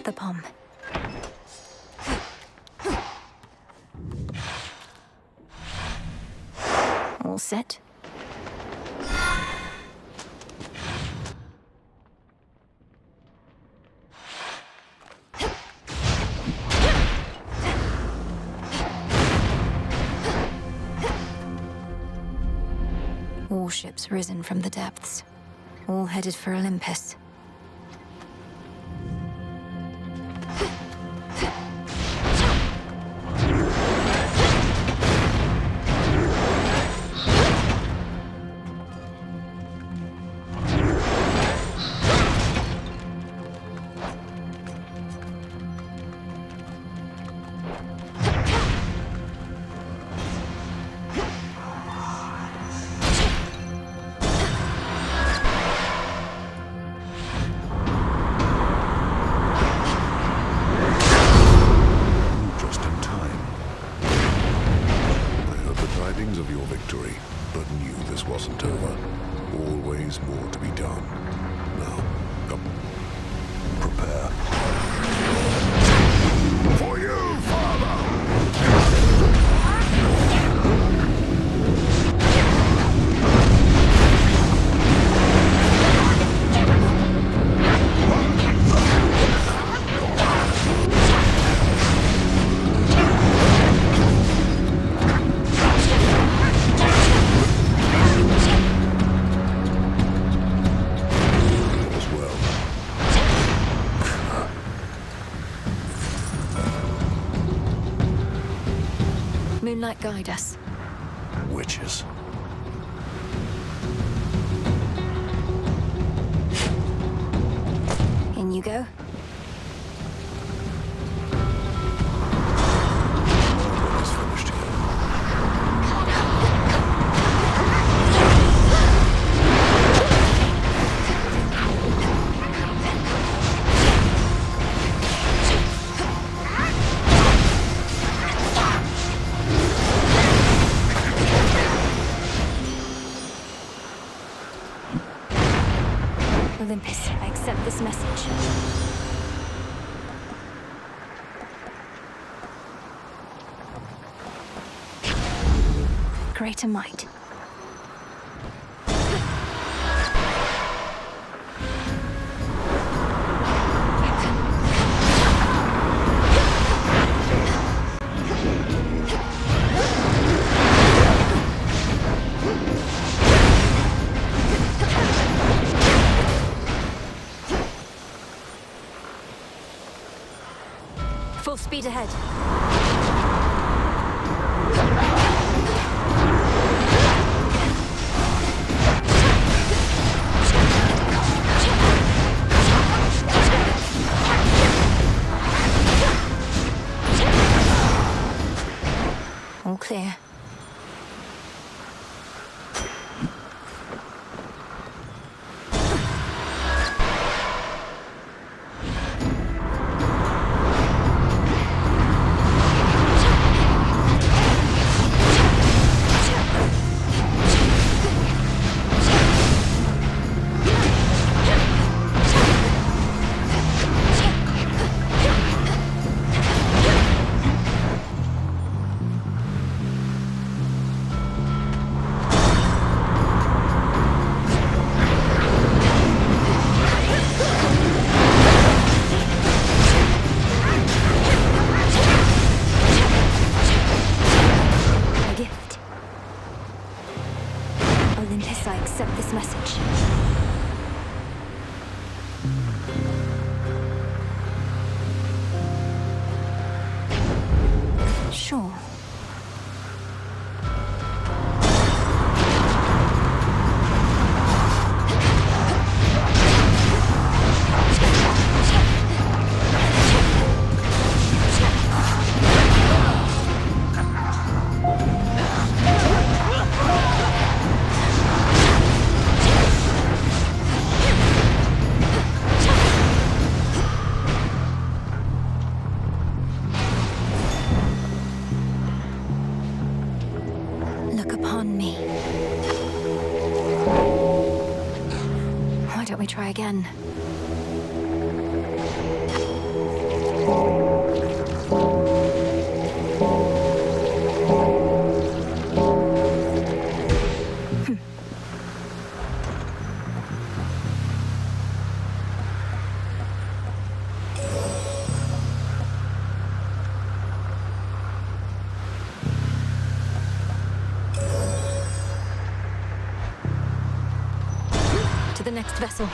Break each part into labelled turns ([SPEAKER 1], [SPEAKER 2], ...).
[SPEAKER 1] the palm. All set? Warships risen from the depths, all headed for Olympus.
[SPEAKER 2] Of your victory, but knew this wasn't over. Always more to be done. Now, come. Prepare. For you, Father!
[SPEAKER 1] Moonlight, guide us.
[SPEAKER 2] Witches.
[SPEAKER 1] In you go.
[SPEAKER 2] What is finished here?
[SPEAKER 1] Olympus, I accept this message. Greater might. Full speed ahead. All clear. Olympus, I accept this message. Sure. Look upon me. Why don't we try again? the next vessel.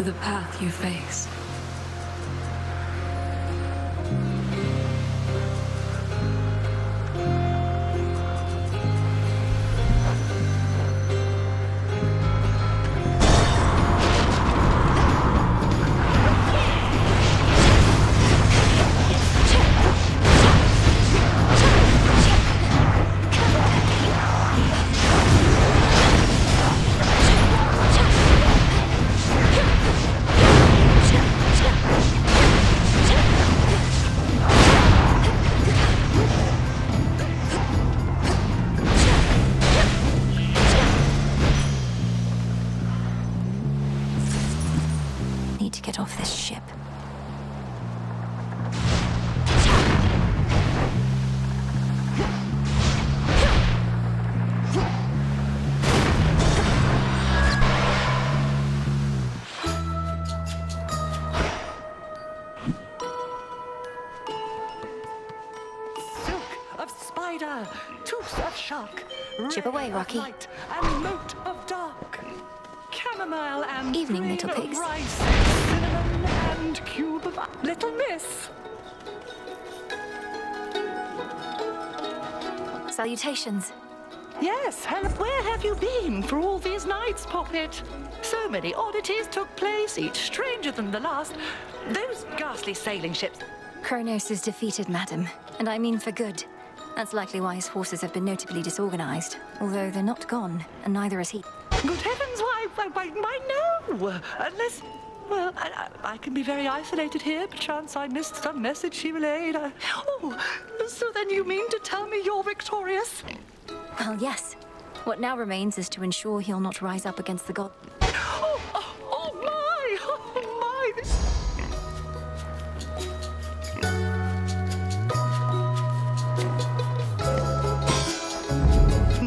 [SPEAKER 3] The path you face.
[SPEAKER 1] Need to get off this ship.
[SPEAKER 4] Silk of spider, tooth of shark,
[SPEAKER 1] Chip away,
[SPEAKER 4] ray of
[SPEAKER 1] Rocky.
[SPEAKER 4] light, and mote of dark. Chamomile and
[SPEAKER 1] Evening,
[SPEAKER 4] grain
[SPEAKER 1] little
[SPEAKER 4] of
[SPEAKER 1] pigs.
[SPEAKER 4] rice, cinnamon and cube of little miss.
[SPEAKER 1] Salutations.
[SPEAKER 4] Yes, and where have you been for all these nights, Poppet? So many oddities took place, each stranger than the last. Those ghastly sailing ships.
[SPEAKER 1] Kronos is defeated, madam, and I mean for good. That's likely why his forces have been notably disorganized, although they're not gone, and neither is he.
[SPEAKER 4] Good heavens, why no! Unless, well, I can be very isolated here. Perchance I missed some message she relayed. Oh, so then you mean to tell me you're victorious?
[SPEAKER 1] Well, yes. What now remains is to ensure he'll not rise up against the god.
[SPEAKER 4] Oh my!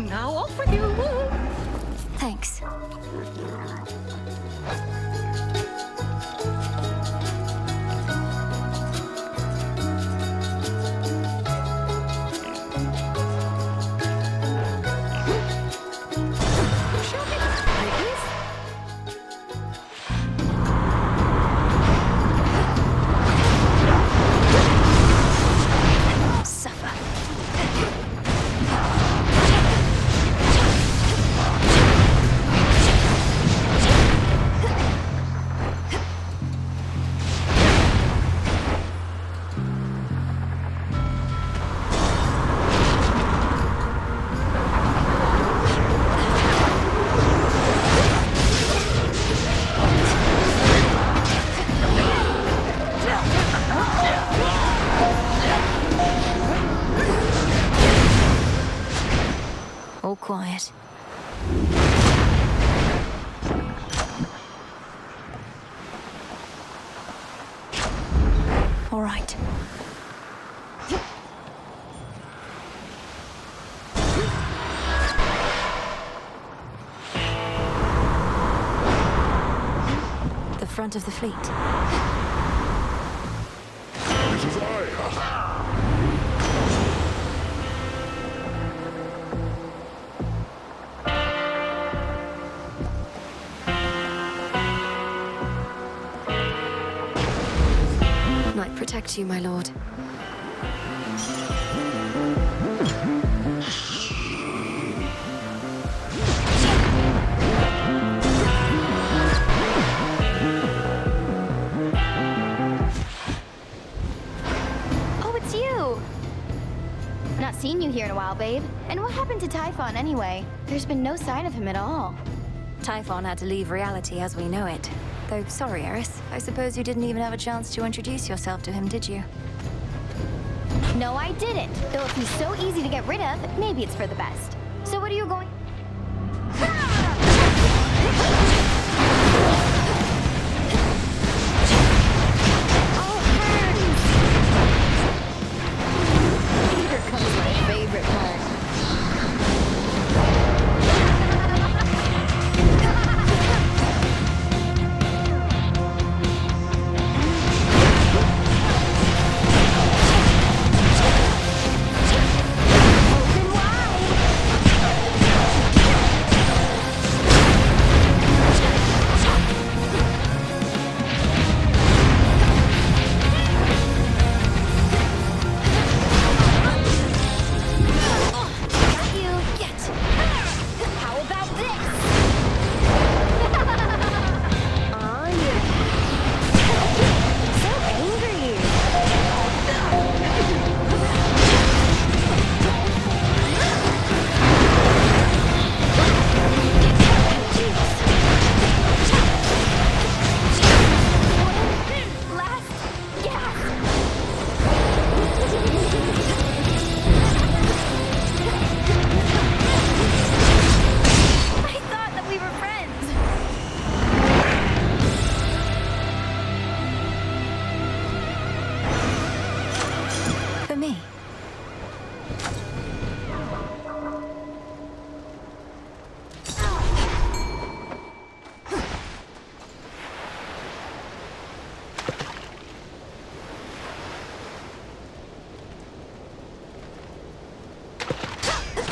[SPEAKER 4] Now off with you!
[SPEAKER 1] Thanks. Suffer. All quiet. All right. The front of the fleet.
[SPEAKER 2] It is I.
[SPEAKER 1] Might protect you, my lord.
[SPEAKER 5] Oh, it's you! Not seen you here in a while, babe. And what happened to Typhon anyway? There's been no sign of him at all.
[SPEAKER 1] Typhon had to leave reality as we know it. Though, sorry, Eris. I suppose you didn't even have a chance to introduce yourself to him, did you?
[SPEAKER 5] No, I didn't. Though if he's so easy to get rid of, maybe it's for the best. So what are you going... All hands! Here comes my favorite part.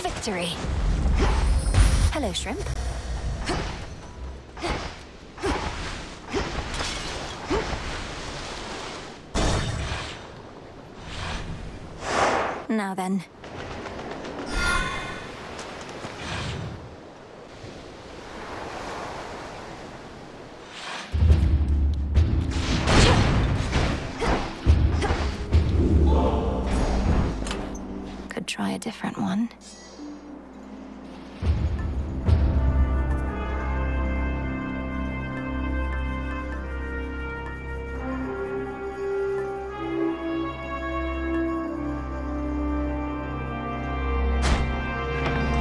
[SPEAKER 1] Victory. Hello, Shrimp. Now then. Could try a different one.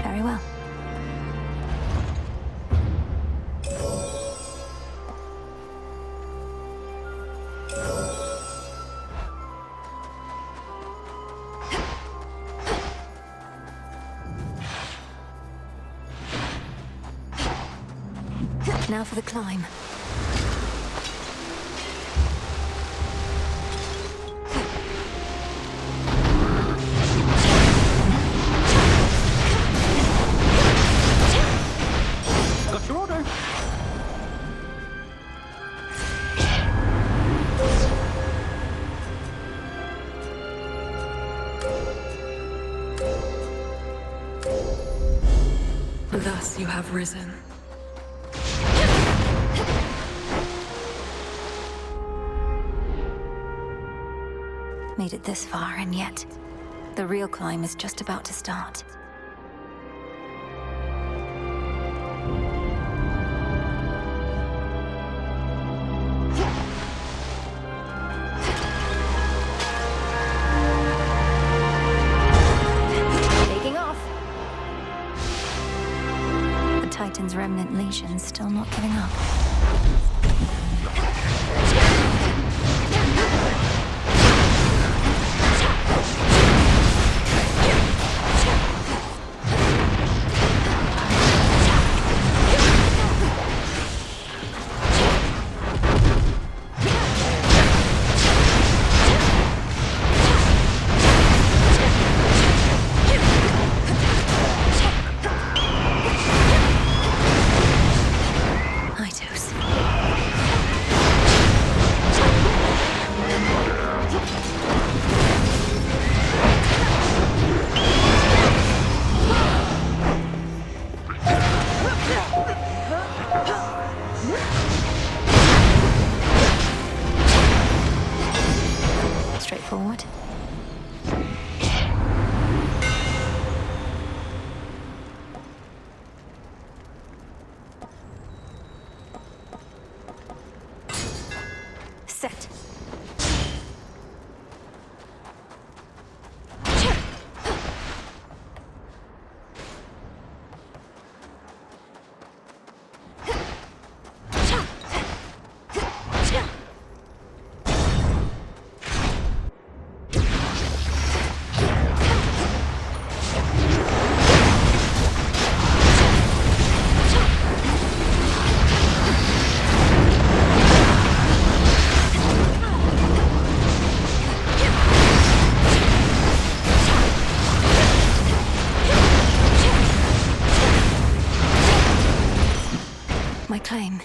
[SPEAKER 1] Very well. Now for the climb.
[SPEAKER 6] Got your order.
[SPEAKER 3] Thus you have risen.
[SPEAKER 1] Made it this far, and yet the real climb is just about to start. Taking off. The Titan's remnant legions still not giving up. my claim.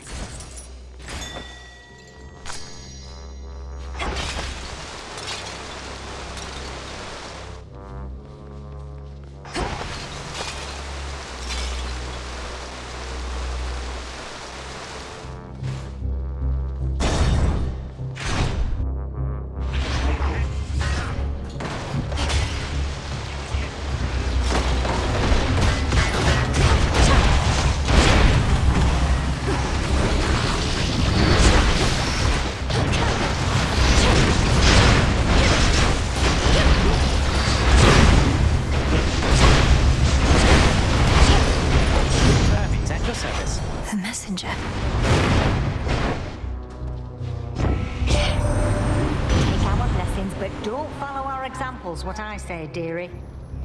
[SPEAKER 1] The messenger.
[SPEAKER 7] Take our blessings, but don't follow our examples, what I say, dearie.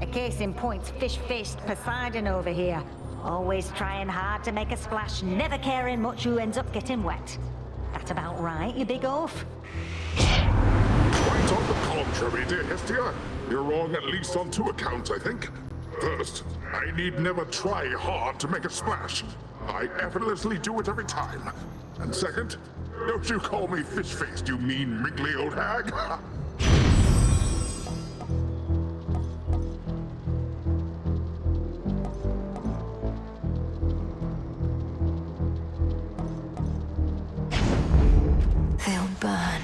[SPEAKER 7] A case in point's fish-faced Poseidon over here. Always trying hard to make a splash, never caring much who ends up getting wet. That about right, you big oaf?
[SPEAKER 8] Quite on the contrary, dear Hestia. You're wrong at least on 2 accounts, I think. First, I need never try hard to make a splash. I effortlessly do it every time. And second, don't you call me fish-faced, you mean wrinkly old hag.
[SPEAKER 1] They'll burn.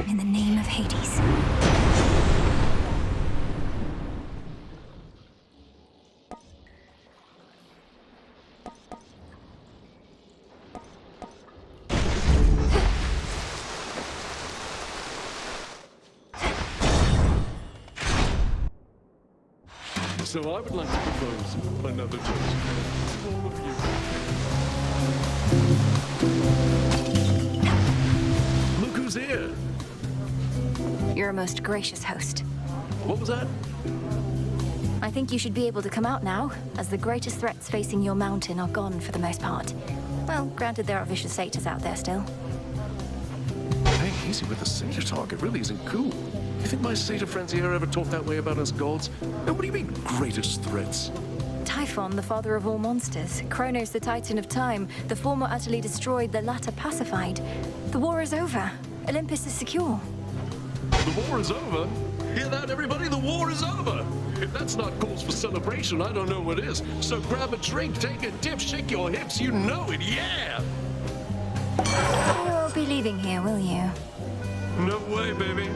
[SPEAKER 1] In the name of Hades.
[SPEAKER 9] So I would like to propose another toast. All of you. Look who's here.
[SPEAKER 1] You're a most gracious host.
[SPEAKER 9] What was that?
[SPEAKER 1] I think you should be able to come out now, as the greatest threats facing your mountain are gone for the most part. Well, granted there are vicious satyrs out there still.
[SPEAKER 9] Hey, easy with the satyr talk. It really isn't cool. You think my satyr friends here ever talk that way about us gods? And what do you mean, greatest threats?
[SPEAKER 1] Typhon, the father of all monsters. Kronos, the titan of time. The former utterly destroyed, the latter pacified. The war is over. Olympus is secure.
[SPEAKER 9] The war is over? Hear that, everybody? The war is over! If that's not cause for celebration, I don't know what is. So grab a drink, take a dip, shake your hips, you know it, yeah!
[SPEAKER 1] You won't be leaving here, will you?
[SPEAKER 9] No way, baby.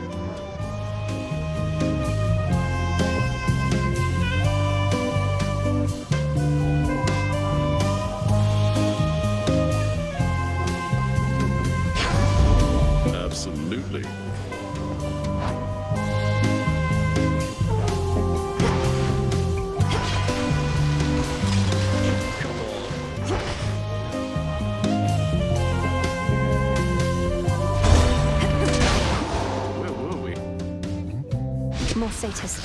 [SPEAKER 9] Absolutely.
[SPEAKER 1] More satyrs.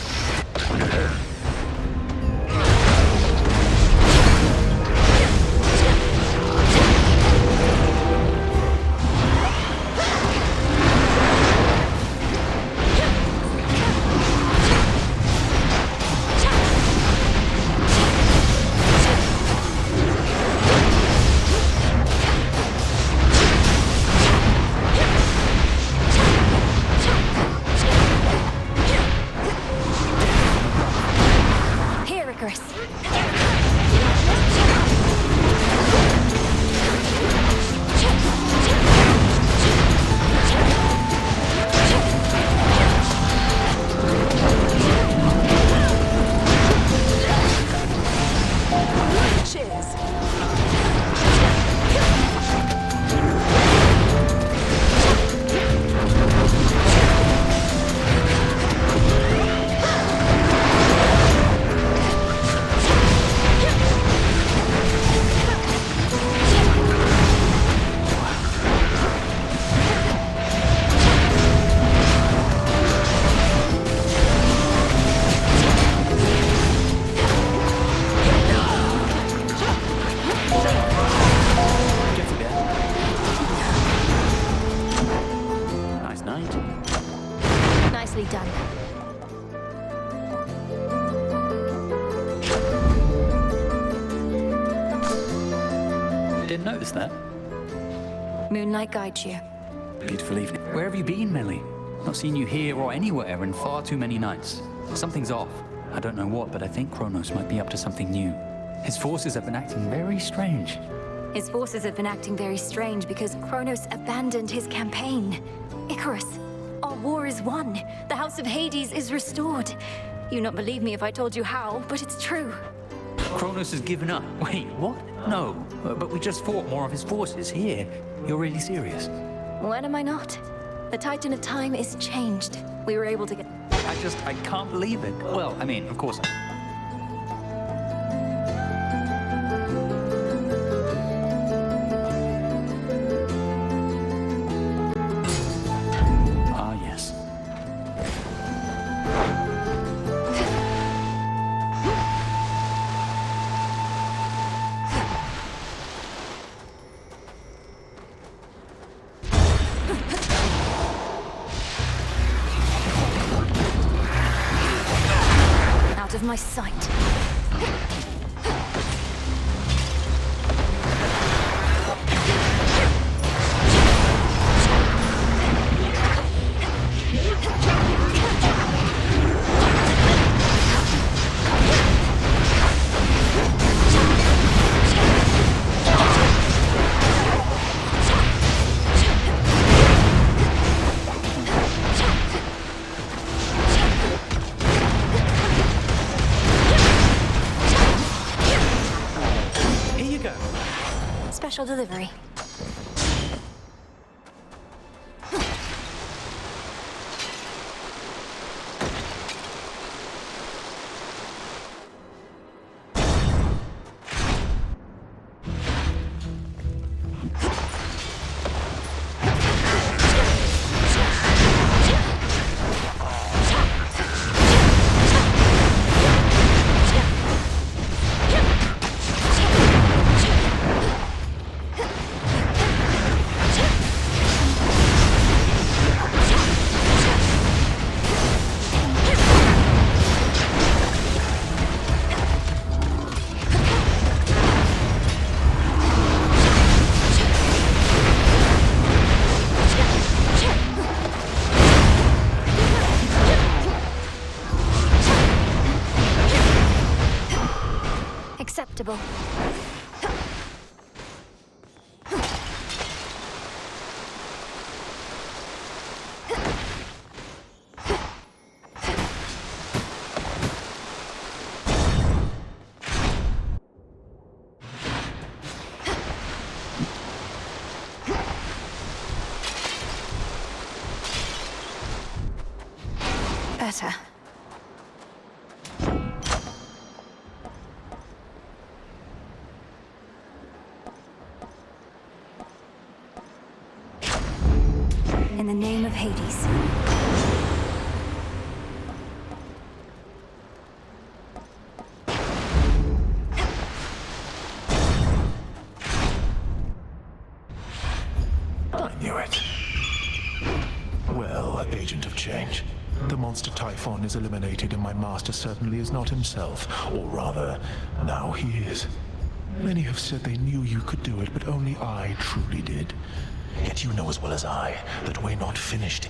[SPEAKER 6] didn't notice that.
[SPEAKER 1] Moonlight guides you.
[SPEAKER 6] Beautiful evening. Where have you been, Millie? Not seen you here or anywhere in far too many nights. Something's off. I don't know what, but I think Kronos might be up to something new. His forces have been acting very strange.
[SPEAKER 1] His forces have been acting very strange because Kronos abandoned his campaign. Icarus, our war is won. The House of Hades is restored. You'd not believe me if I told you how, but it's true.
[SPEAKER 6] Kronos has given up. Wait, what? No, but we just fought more of his forces here. You're really serious?
[SPEAKER 1] When am I not? The Titan of Time is changed. We were able to get...
[SPEAKER 6] I can't believe it. Well, I mean, of course. Ah, yes.
[SPEAKER 1] Out of my sight. Special delivery. Acceptable. Better. In the name of Hades.
[SPEAKER 10] I knew it. Well, agent of change. The monster Typhon is eliminated and my master certainly is not himself. Or rather, now he is. Many have said they knew you could do it, but only I truly did. Yet you know as well as I that we're not finished.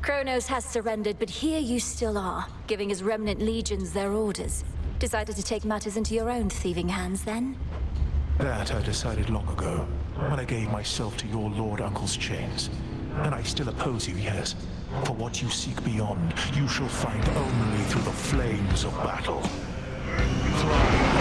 [SPEAKER 1] Kronos has surrendered, but here you still are, giving his remnant legions their orders. Decided to take matters into your own thieving hands, then?
[SPEAKER 10] That I decided long ago, when I gave myself to your Lord Uncle's chains. And I still oppose you, yes. For what you seek beyond, you shall find only through the flames of battle. Fly,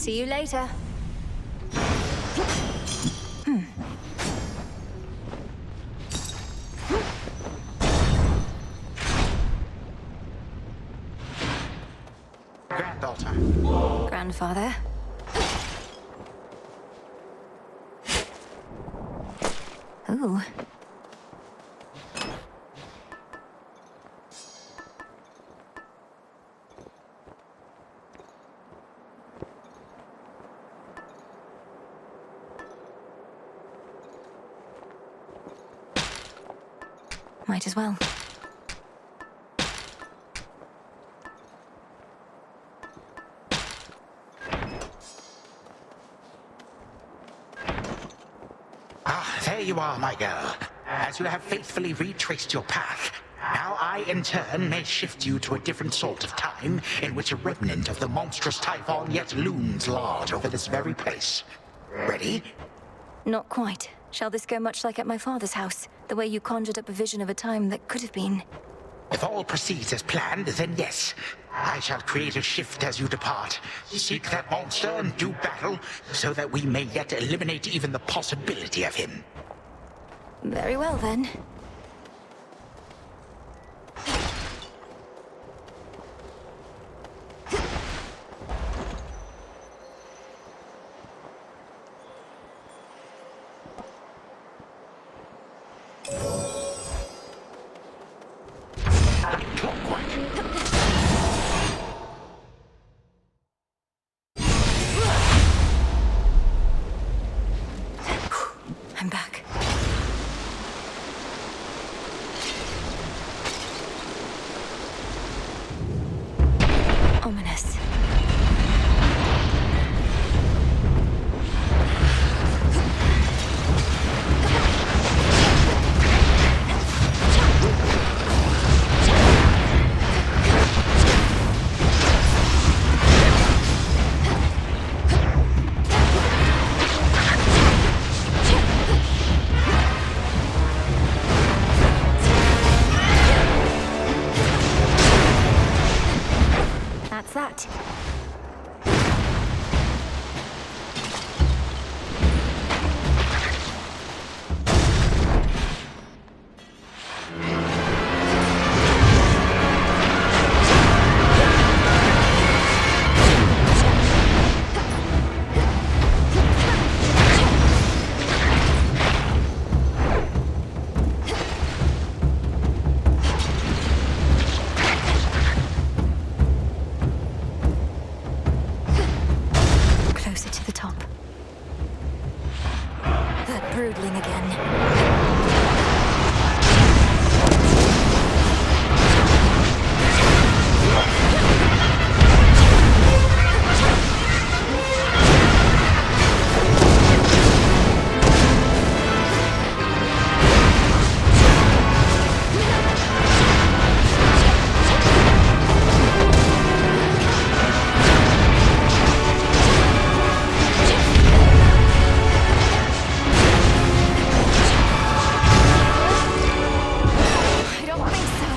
[SPEAKER 1] See you later.
[SPEAKER 11] Granddaughter.
[SPEAKER 1] Grandfather. Ooh. Might as well.
[SPEAKER 11] Ah, there you are, my girl. As you have faithfully retraced your path, now I, in turn, may shift you to a different sort of time in which a remnant of the monstrous Typhon yet looms large over this very place. Ready?
[SPEAKER 1] Not quite. Shall this go much like at my father's house? The way you conjured up a vision of a time that could have been.
[SPEAKER 11] If all proceeds as planned, then yes. I shall create a shift as you depart. Seek that monster and do battle, so that we may yet eliminate even the possibility of him.
[SPEAKER 1] Very well, then. I'm back. Ominous. That's that. Closer to the top. That broodling again. I don't think so.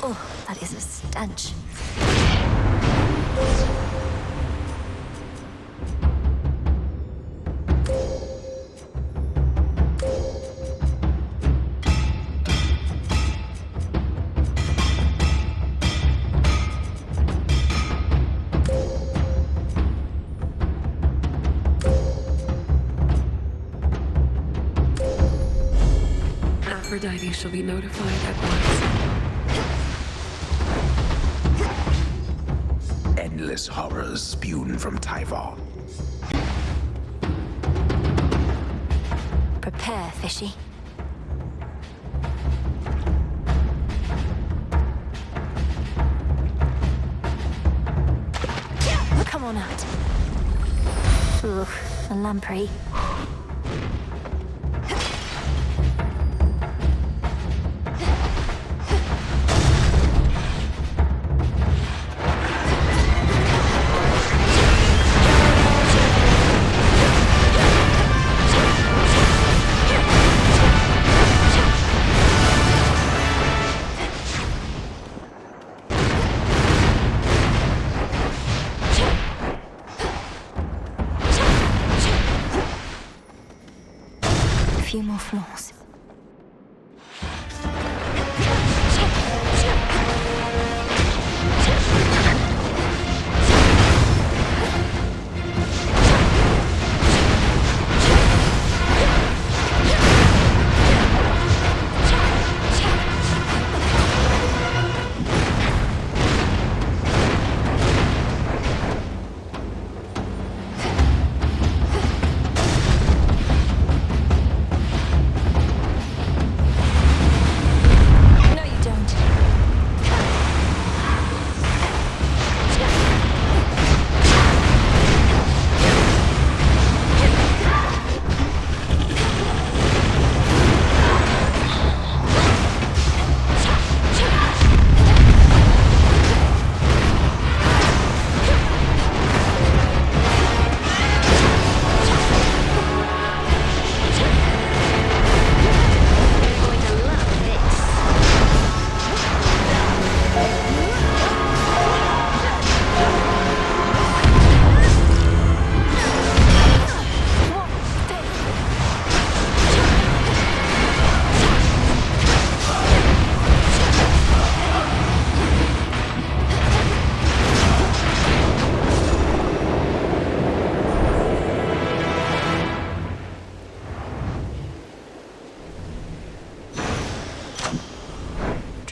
[SPEAKER 1] Oh, that is a stench.
[SPEAKER 3] Aphrodite shall be notified at once.
[SPEAKER 11] Endless horrors spewed from Typhon.
[SPEAKER 1] Prepare, fishy. Come on out. Ugh, a lamprey.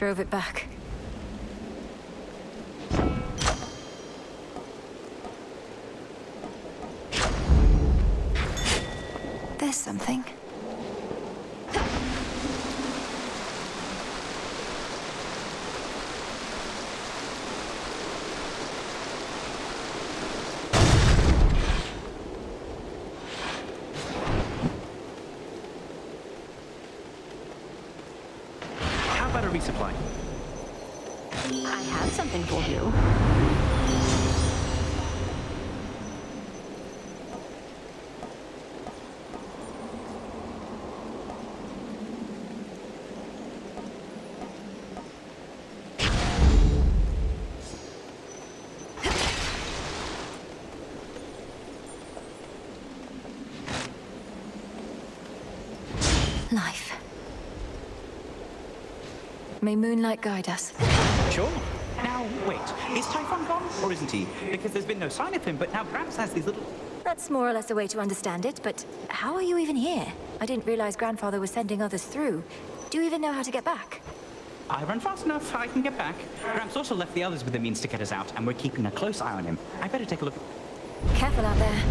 [SPEAKER 1] drove it back. There's something.
[SPEAKER 6] How about a resupply?
[SPEAKER 1] I have something for you. Life. May moonlight guide us.
[SPEAKER 6] Sure. Now, wait. Is Typhon gone, or isn't he? Because there's been no sign of him, but now Gramps has these little...
[SPEAKER 1] That's more or less a way to understand it, but how are you even here? I didn't realize Grandfather was sending others through. Do you even know how to get back?
[SPEAKER 6] I run fast enough, I can get back. Gramps also left the others with the means to get us out, and we're keeping a close eye on him. I better take a look.
[SPEAKER 1] Careful out there.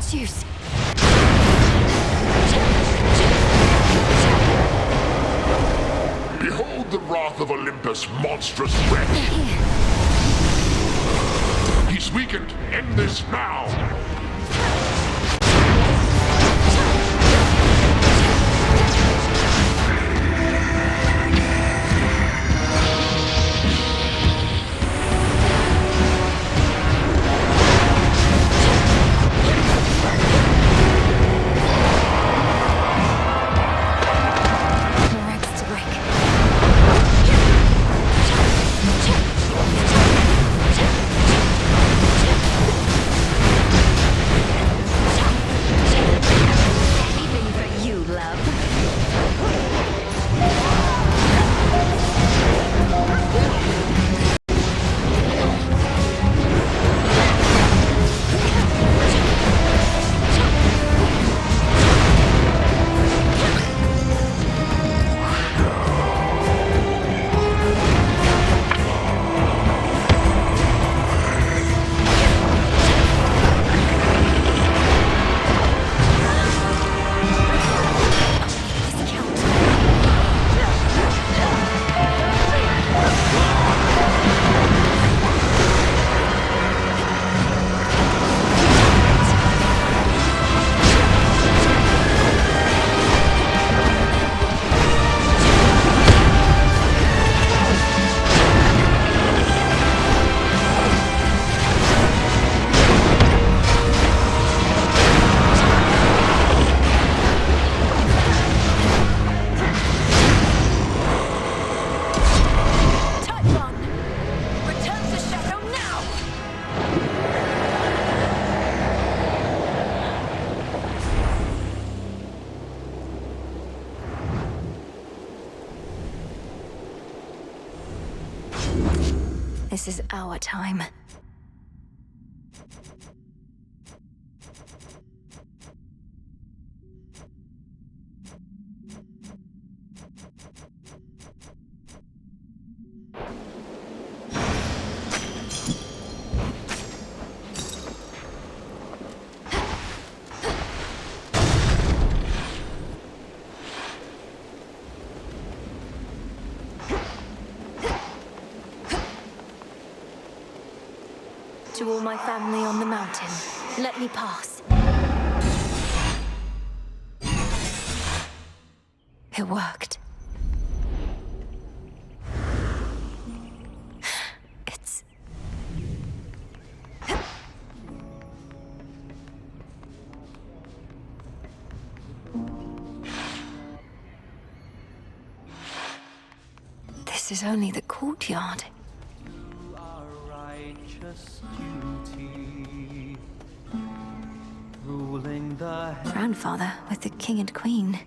[SPEAKER 1] Zeus.
[SPEAKER 8] Behold the wrath of Olympus, monstrous wretch! He's weakened. End this now!
[SPEAKER 1] This is our time. to all my family on the mountain. Let me pass. It worked. It's... This is only the courtyard. Grandfather with the king and queen.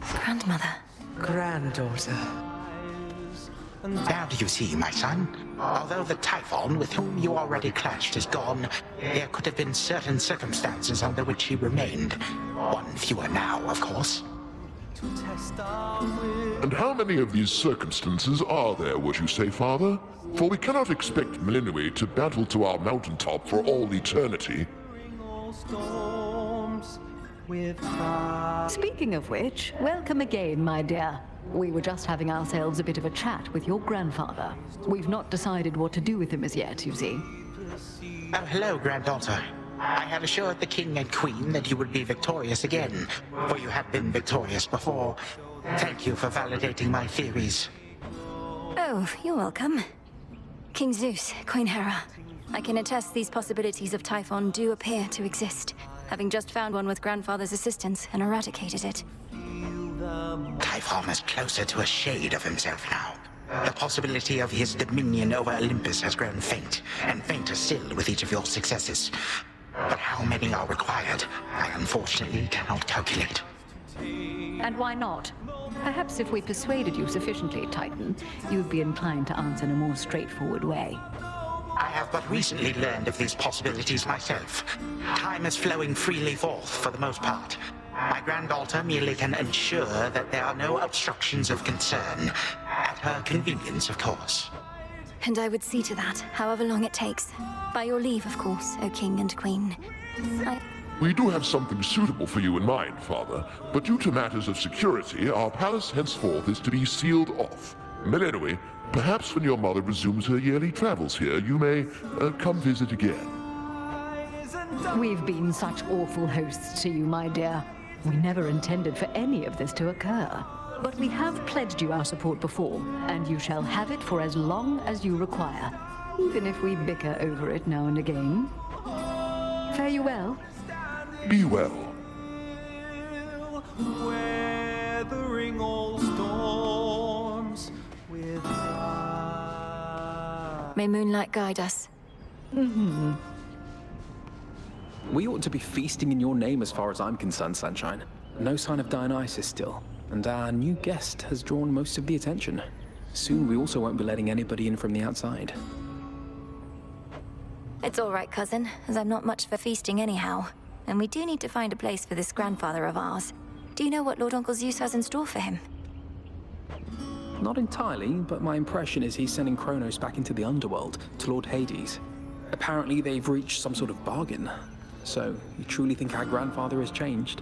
[SPEAKER 1] Grandmother.
[SPEAKER 12] Granddaughter.
[SPEAKER 11] Now do you see, my son? Although the Typhon with whom you already clashed is gone, there could have been certain circumstances under which he remained. One fewer now, of course.
[SPEAKER 8] And how many of these circumstances are there, would you say, Father? For we cannot expect Melinue to battle to our mountaintop for all eternity.
[SPEAKER 4] Speaking of which, welcome again, my dear. We were just having ourselves a bit of a chat with your grandfather. We've not decided what to do with him as yet, you see.
[SPEAKER 11] Oh, hello, granddaughter. I had assured the king and queen that you would be victorious again, for you have been victorious before. Thank you for validating my theories.
[SPEAKER 1] Oh, you're welcome. King Zeus, Queen Hera. I can attest these possibilities of Typhon do appear to exist, having just found one with Grandfather's assistance and eradicated it.
[SPEAKER 11] Typhon is closer to a shade of himself now. The possibility of his dominion over Olympus has grown faint, and fainter still with each of your successes. But how many are required, I unfortunately cannot calculate.
[SPEAKER 4] And why not? Perhaps if we persuaded you sufficiently, Titan, you'd be inclined to answer in a more straightforward way.
[SPEAKER 11] I have but recently learned of these possibilities myself. Time is flowing freely forth for the most part. My granddaughter merely can ensure that there are no obstructions of concern. At her convenience, of course.
[SPEAKER 1] And I would see to that, however long it takes. By your leave, of course, O King and Queen.
[SPEAKER 8] We do have something suitable for you in mind, Father, but due to matters of security, our palace henceforth is to be sealed off. Melinue, perhaps when your mother resumes her yearly travels here, you may come visit again.
[SPEAKER 4] We've been such awful hosts to you, my dear. We never intended for any of this to occur. But we have pledged you our support before, and you shall have it for as long as you require, even if we bicker over it now and again. Fare you well.
[SPEAKER 8] Be well.
[SPEAKER 13] Weathering all storms with
[SPEAKER 1] May moonlight guide us.
[SPEAKER 14] We ought to be feasting in your name as far as I'm concerned, Sunshine. No sign of Dionysus still, and our new guest has drawn most of the attention. Soon we also won't be letting anybody in from the outside.
[SPEAKER 1] It's all right, cousin, as I'm not much for feasting anyhow. And we do need to find a place for this grandfather of ours. Do you know what Lord Uncle Zeus has in store for him?
[SPEAKER 14] Not entirely, but my impression is he's sending Kronos back into the underworld, to Lord Hades. Apparently they've reached some sort of bargain. So, you truly think our grandfather has changed?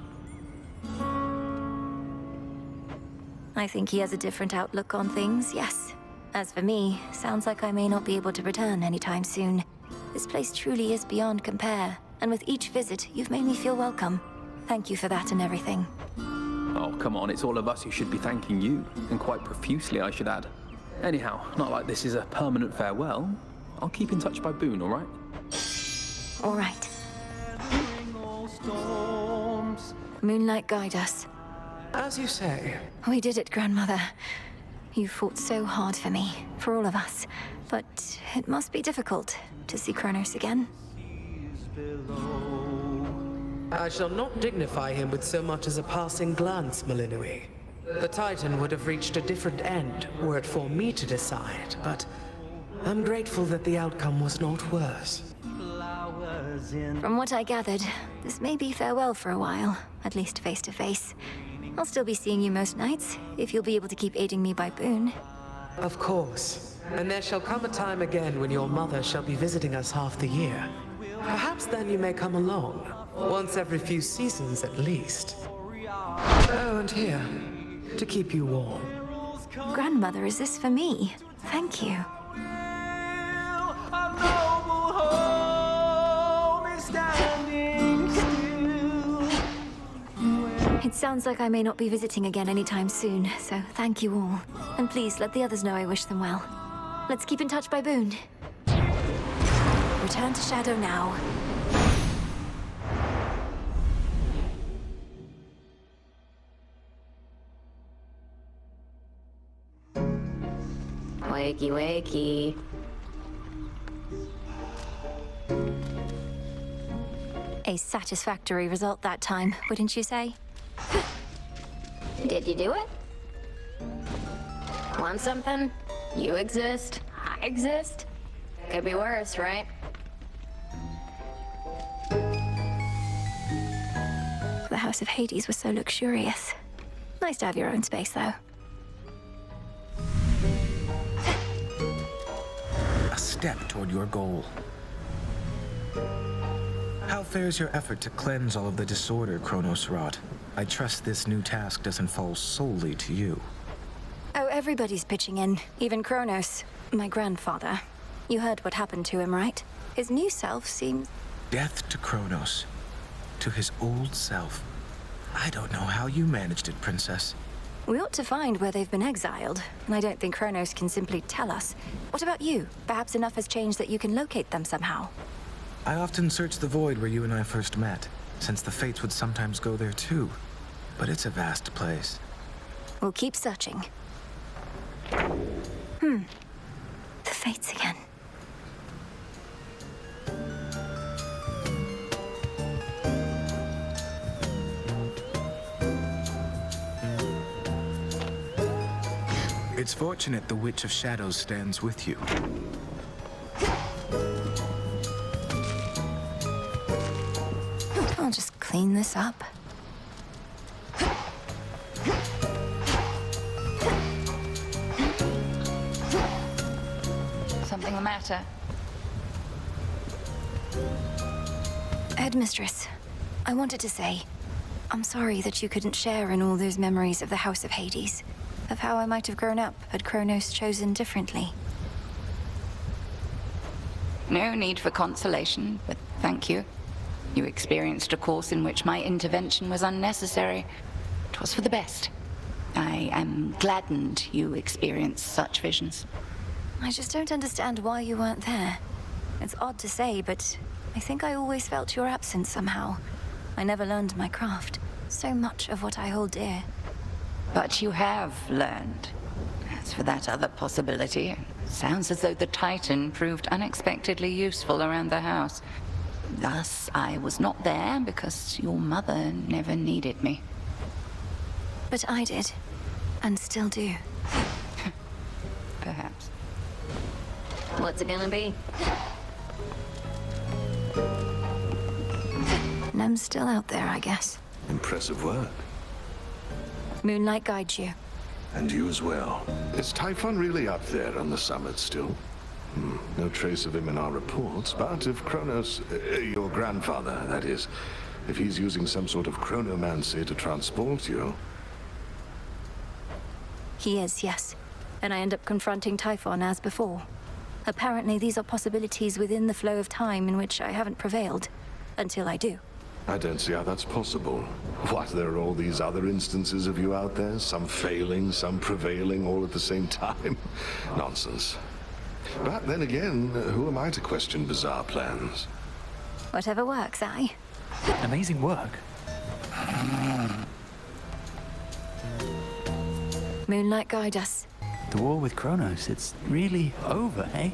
[SPEAKER 1] I think he has a different outlook on things, yes. As for me, sounds like I may not be able to return anytime soon. This place truly is beyond compare, and with each visit, you've made me feel welcome. Thank you for that and everything.
[SPEAKER 14] Oh, come on, it's all of us who should be thanking you, and quite profusely, I should add. Anyhow, not like this is a permanent farewell. I'll keep in touch by Boone, all right?
[SPEAKER 1] All right. Moonlight guide us.
[SPEAKER 12] As you say.
[SPEAKER 1] We did it, Grandmother. You fought so hard for me, for all of us. But it must be difficult to see Kronos again.
[SPEAKER 12] I shall not dignify him with so much as a passing glance, Melinue. The Titan would have reached a different end were it for me to decide, but I'm grateful that the outcome was not worse.
[SPEAKER 1] From what I gathered, this may be farewell for a while, at least face to face. I'll still be seeing you most nights, if you'll be able to keep aiding me by Boone.
[SPEAKER 12] Of course. And there shall come a time again when your mother shall be visiting us half the year. Perhaps then you may come along. Once every few seasons at least. Oh, and here, to keep you warm.
[SPEAKER 1] Grandmother, is this for me? Thank you. It sounds like I may not be visiting again anytime soon, so thank you all. And please let the others know I wish them well. Let's keep in touch by Boone. Return to Shadow now.
[SPEAKER 15] Wakey, wakey.
[SPEAKER 1] A satisfactory result that time, wouldn't you say?
[SPEAKER 15] Did you do it? Want something? You exist. I exist. Could be worse, right?
[SPEAKER 1] The House of Hades was so luxurious. Nice to have your own space, though.
[SPEAKER 16] A step toward your goal. How fares your effort to cleanse all of the disorder Kronos wrought? I trust this new task doesn't fall solely to you.
[SPEAKER 1] Oh, everybody's pitching in. Even Kronos, my grandfather. You heard what happened to him, right? His new self seems...
[SPEAKER 16] Death to Kronos. To his old self. I don't know how you managed it, Princess.
[SPEAKER 1] We ought to find where they've been exiled, and I don't think Kronos can simply tell us. What about you? Perhaps enough has changed that you can locate them somehow.
[SPEAKER 16] I often search the void where you and I first met, since the Fates would sometimes go there too. But it's a vast place.
[SPEAKER 1] We'll keep searching. The Fates again.
[SPEAKER 16] It's fortunate the Witch of Shadows stands with you.
[SPEAKER 1] I'll just clean this up.
[SPEAKER 17] Something the matter?
[SPEAKER 1] Headmistress, I wanted to say, I'm sorry that you couldn't share in all those memories of the House of Hades, of how I might have grown up had Kronos chosen differently.
[SPEAKER 17] No need for consolation, but thank you. You experienced a course in which my intervention was unnecessary. It was for the best. I am gladdened you experienced such visions.
[SPEAKER 1] I just don't understand why you weren't there. It's odd to say, but I think I always felt your absence somehow. I never learned my craft. So much of what I hold dear.
[SPEAKER 17] But you have learned. As for that other possibility, it sounds as though the Titan proved unexpectedly useful around the house. Thus, I was not there because your mother never needed me.
[SPEAKER 1] But I did, and still do.
[SPEAKER 17] Perhaps.
[SPEAKER 15] What's it gonna be?
[SPEAKER 1] Nem's still out there, I guess.
[SPEAKER 2] Impressive work.
[SPEAKER 1] Moonlight guides you.
[SPEAKER 2] And you as well.
[SPEAKER 8] Is Typhon really up there on the summit still?
[SPEAKER 2] No trace of him in our reports, but if Kronos, your grandfather, that is, if he's using some sort of chronomancy to transport you...
[SPEAKER 1] He is, yes. And I end up confronting Typhon as before. Apparently these are possibilities within the flow of time in which I haven't prevailed. Until I do.
[SPEAKER 2] I don't see how that's possible. What, there are all these other instances of you out there? Some failing, some prevailing, all at the same time? Nonsense. But then again, who am I to question bizarre plans?
[SPEAKER 1] Whatever works, aye?
[SPEAKER 6] Amazing work.
[SPEAKER 1] Moonlight guide us.
[SPEAKER 6] The war with Kronos, it's really over, eh?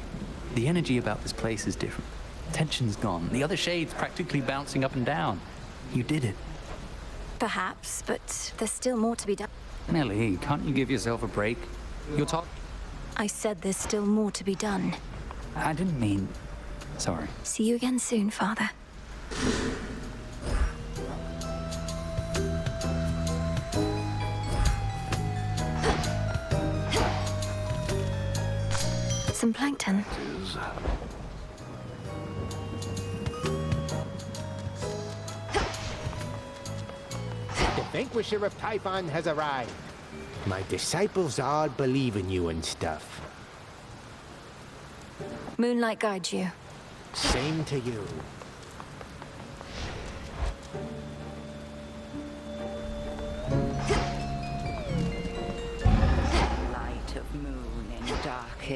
[SPEAKER 6] The energy about this place is different. Tension's gone. The other shades practically bouncing up and down. You did it.
[SPEAKER 1] Perhaps, but there's still more to be done.
[SPEAKER 6] Nelly, can't you give yourself a break? You're talking...
[SPEAKER 1] I said there's still more to be done.
[SPEAKER 6] I didn't mean... Sorry.
[SPEAKER 1] See you again soon, Father. Some plankton.
[SPEAKER 18] The vanquisher of Typhon has arrived. My disciples all believe in you and stuff.
[SPEAKER 1] Moonlight guides you.
[SPEAKER 18] Same to you.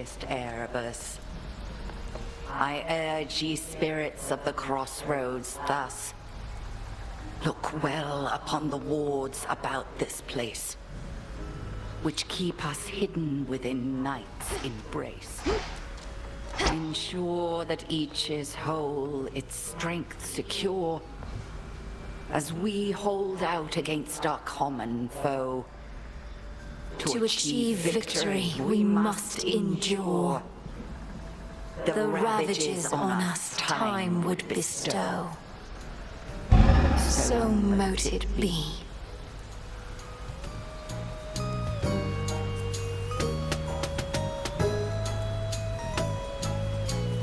[SPEAKER 17] darkest Erebus. I urge ye spirits of the crossroads thus. Look well upon the wards about this place, which keep us hidden within night's embrace. Ensure that each is whole, its strength secure, as we hold out against our common foe.
[SPEAKER 1] To achieve victory, we must endure. The ravages on us time would bestow. So mote it be.